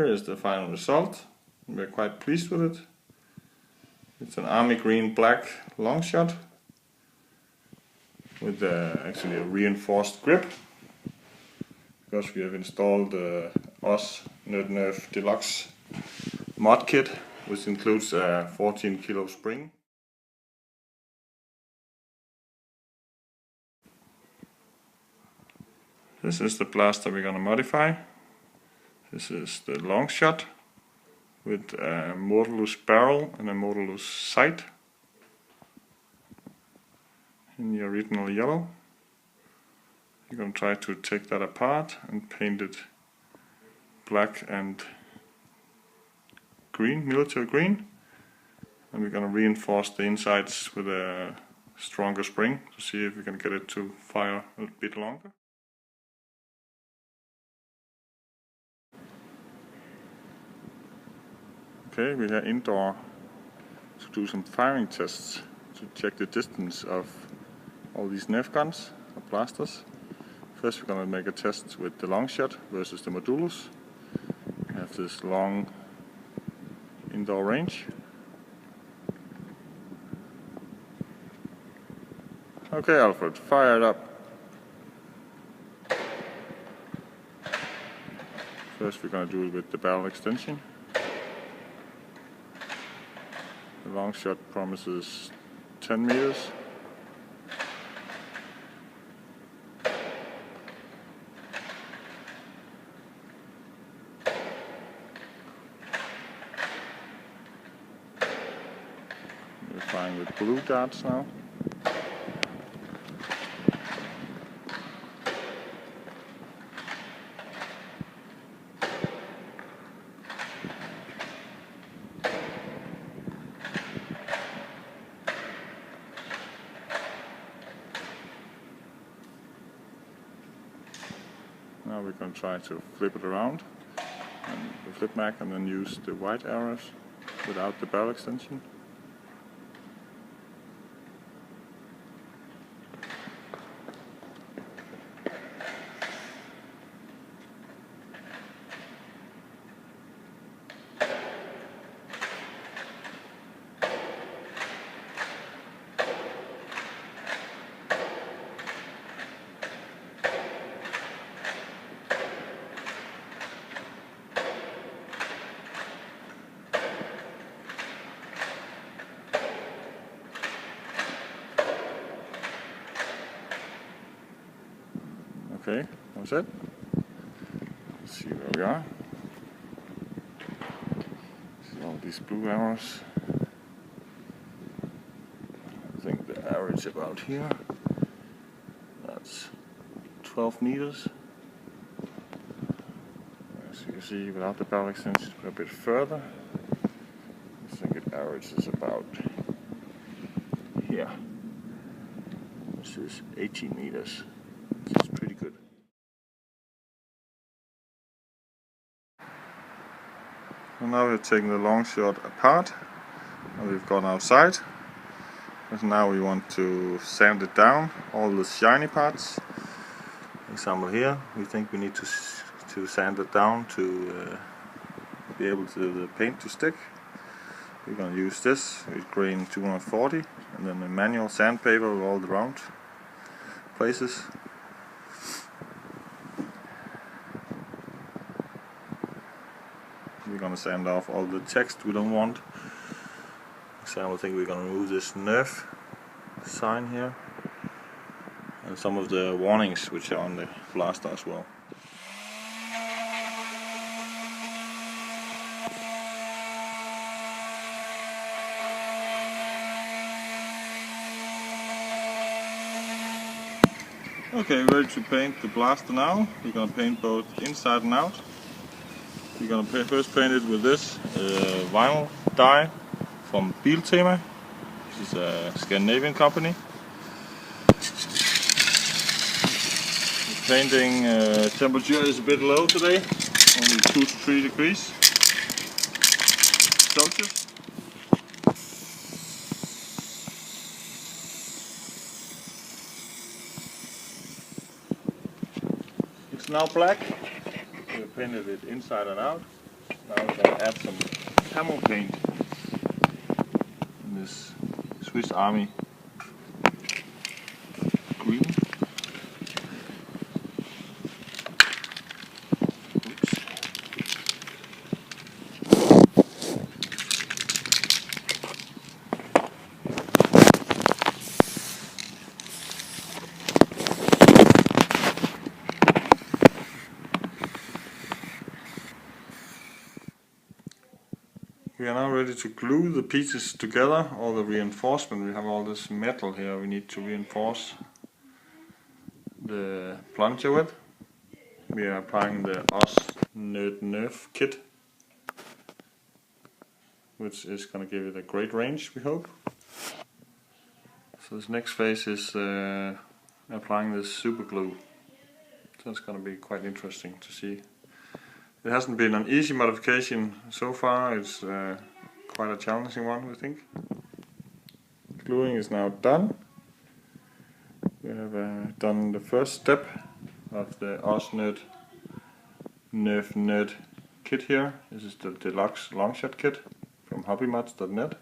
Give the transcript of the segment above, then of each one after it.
Here is the final result. We're quite pleased with it. It's an army green black Longshot with actually a reinforced grip, because we have installed the Oznerfnerd Deluxe mod kit, which includes a 14 kilo spring. This is the blaster we're gonna modify. This is the Longshot with a mortarless barrel and a mortarless sight in the original yellow. We're going to try to take that apart and paint it black and green, military green, and we're going to reinforce the insides with a stronger spring to see if we can get it to fire a bit longer. Okay, we are indoor to do some firing tests to check the distance of all these Nerf guns or blasters. First we're going to make a test with the Longshot versus the Modulus. We have this long indoor range. Okay, Alfred, fire it up. First we're going to do it with the barrel extension. The Longshot promises 10 meters. We're firing with blue darts now. Now we're going to try to flip it around, and the flip mag, and then use the white arrows without the barrel extension. Okay, that's it. Let's see where we are. See all these blue arrows. I think the average about here. That's 12 meters. As you can see, without the barrel extension, a bit further. I think it averages about here. This is 18 meters. This is pretty good. And now we're taking the Longshot apart, and we've gone outside. And now we want to sand it down, all the shiny parts. For example here, we think we need to sand it down to be able to the paint to stick. We're going to use this with grain 240, and then a manual sandpaper with all the round places. We're going to sand off all the text we don't want. For example, I think we're going to remove this Nerf sign here, and some of the warnings which are on the blaster as well. Okay, ready to paint the blaster now. We're going to paint both inside and out. We're going to first paint it with this vinyl dye from rifle.The. This is a Scandinavian company. The painting temperature is a bit low today, only 2 to 3 degrees Celsius. It's now black. We painted it inside and out. Now we're going to add some camo paint in this Swiss Army green. Oops. We are now ready to glue the pieces together, all the reinforcement. We have all this metal here we need to reinforce the plunger with. We are applying the Oznerfnerd kit, which is going to give it a great range, we hope. So this next phase is applying this super glue. So it's going to be quite interesting to see. It hasn't been an easy modification so far, it's quite a challenging one, we think. Gluing is now done. We have done the first step of the Oznerfnerd kit here. This is the Deluxe Longshot kit from rifle.The.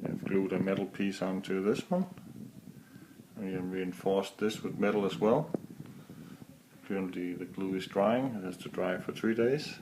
I've glued a metal piece onto this one. And you can reinforce this with metal as well. Currently the glue is drying, it has to dry for 3 days.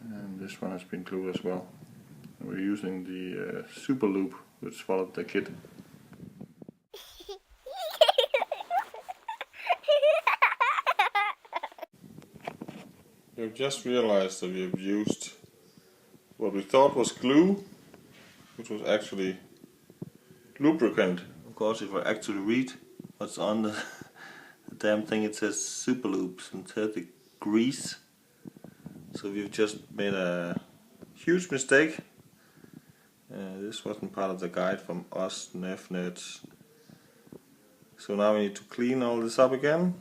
And this one has been glued as well. And we're using the super loop which followed the kit. We've just realized that we've used what we thought was glue, which was actually lubricant. Of course, if I actually read what's on the damn thing, it says super lube, synthetic grease. So we've just made a huge mistake. This wasn't part of the guide from Oznerfnerd. So now we need to clean all this up again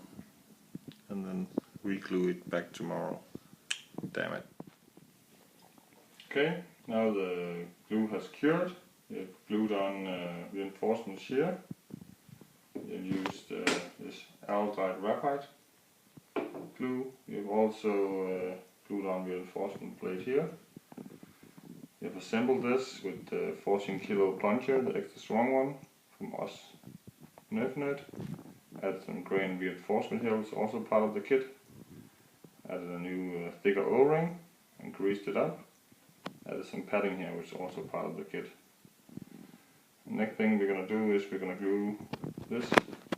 and then re-glue it back tomorrow. Damn it. Okay, now the glue has cured. We've glued on reinforcements here. We've used this aldehyde graphite glue. We've also glued on reinforcement plate here. We have assembled this with the 14 kilo plunger, the extra strong one from Oznerfnerd. Added some grain reinforcement here, which is also part of the kit. Added a new thicker O-ring and greased it up. Added some padding here, which is also part of the kit. The next thing we're going to do is we're going to glue this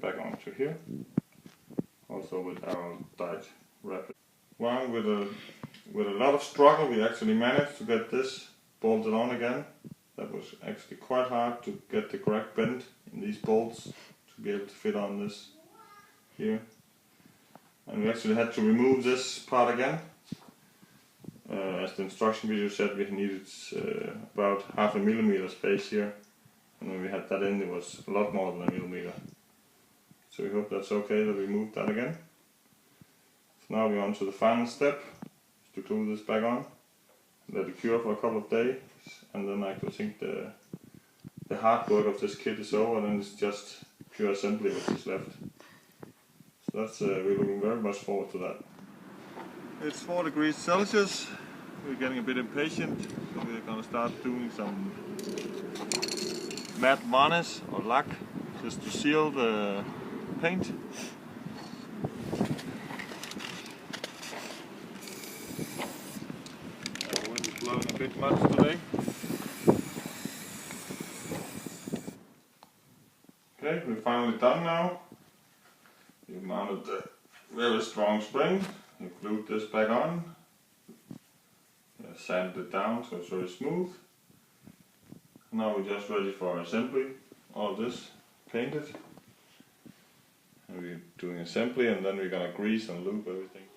back onto here, also with our dyed wrap. Well, with a lot of struggle we actually managed to get this bolted on again. That was actually quite hard to get the correct bend in these bolts to be able to fit on this here. And we actually had to remove this part again. As the instruction video said, we needed about 0.5 millimeter space here. And when we had that in, it was a lot more than 1 millimeter. So we hope that's okay that we moved that again. So now we're on to the final step, to glue this back on. Let it cure for a couple of days, and then I think the hard work of this kit is over, and then it's just pure assembly which is left. So that's we're looking very much forward to that. It's 4 degrees Celsius. We're getting a bit impatient, so we're going to start doing some matte varnish or lac just to seal the paint. The wind is blowing a bit much today. Okay, we're finally done now. We've mounted the very strong spring. We've glued this back on. Sanded it down so it's very smooth. Now we're just ready for assembly. All this painted. And we're doing assembly, and then we're gonna grease and lube everything.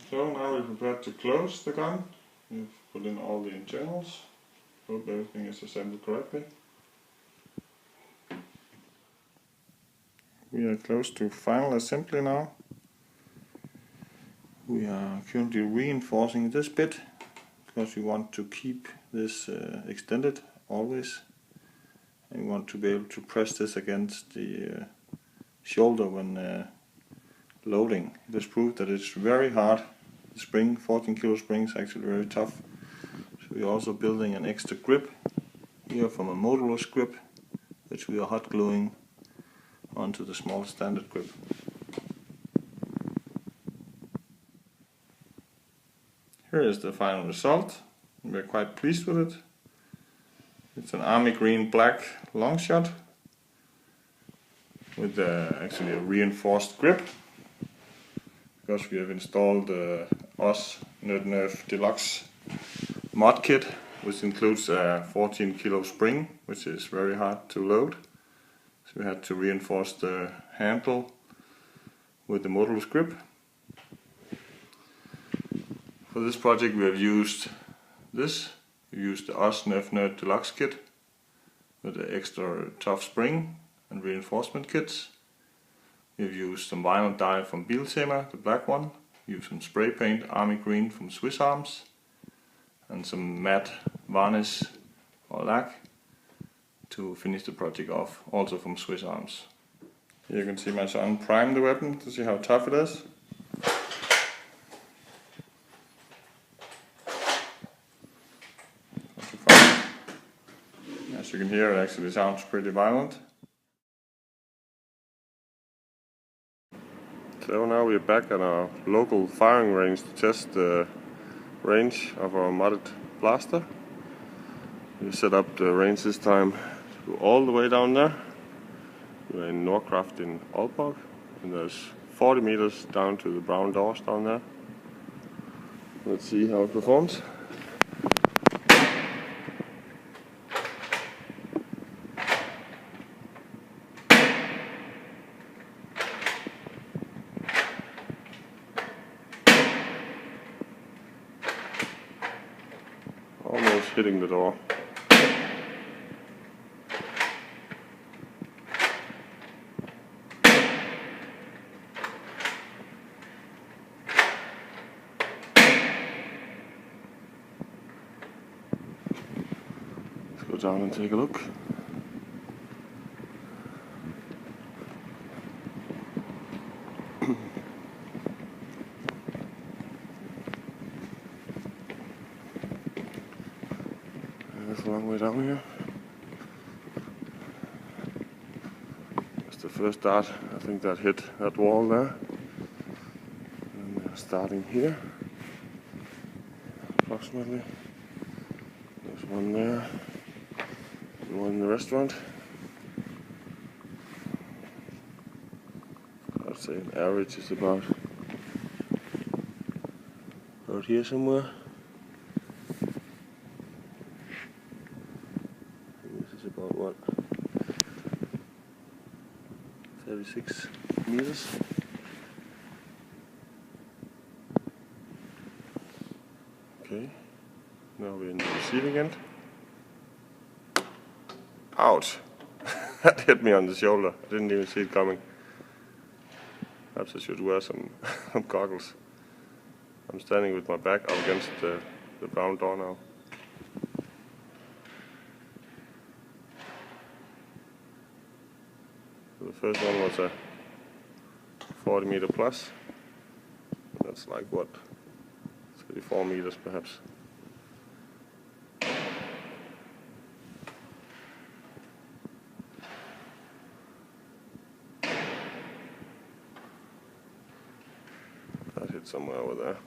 So now we're prepared to close the gun. We've put in all the internals. Hope everything is assembled correctly. We are close to final assembly now. We are currently reinforcing this bit because we want to keep this extended always, and we want to be able to press this against the shoulder when loading. It has proved that it's very hard. The spring, 14 kilo spring, is actually very tough. So we're also building an extra grip here from a motorless grip, which we are hot gluing onto the small standard grip. Here is the final result. We're quite pleased with it. It's an army green black Longshot with actually a reinforced grip, because we have installed the Oznerfnerd Deluxe mod kit, which includes a 14 kilo spring, which is very hard to load. So we had to reinforce the handle with the motorless grip. For this project we have used this. We used the Oznerfnerd Deluxe kit with the extra tough spring and reinforcement kits. We've used some vinyl dye from Biltema, the black one. We used some spray paint army green from Swiss Arms, and some matte varnish or lac to finish the project off, also from Swiss Arms. Here you can see my son prime the weapon to see how tough it is. As you can hear, it actually sounds pretty violent. So now we're back at our local firing range to test the range of our modded blaster. We set up the range this time to go all the way down there. We're in Nordkraft in Aalborg, and there's 40 meters down to the brown doors down there. Let's see how it performs. Almost hitting the door. Let's go down and take a look. That's a long way down here. That's the first dart. I think that hit that wall there. And they're starting here, approximately. There's one there, and one in the restaurant. I'd say an average is about here somewhere. This is about what? 36 meters. Okay, now we're in the receiving end. Ouch! That hit me on the shoulder. I didn't even see it coming. Perhaps I should wear some goggles. I'm standing with my back up against the brown door now. So the first one was a 40 meter plus. That's like what? 34 meters perhaps. That hit somewhere over there.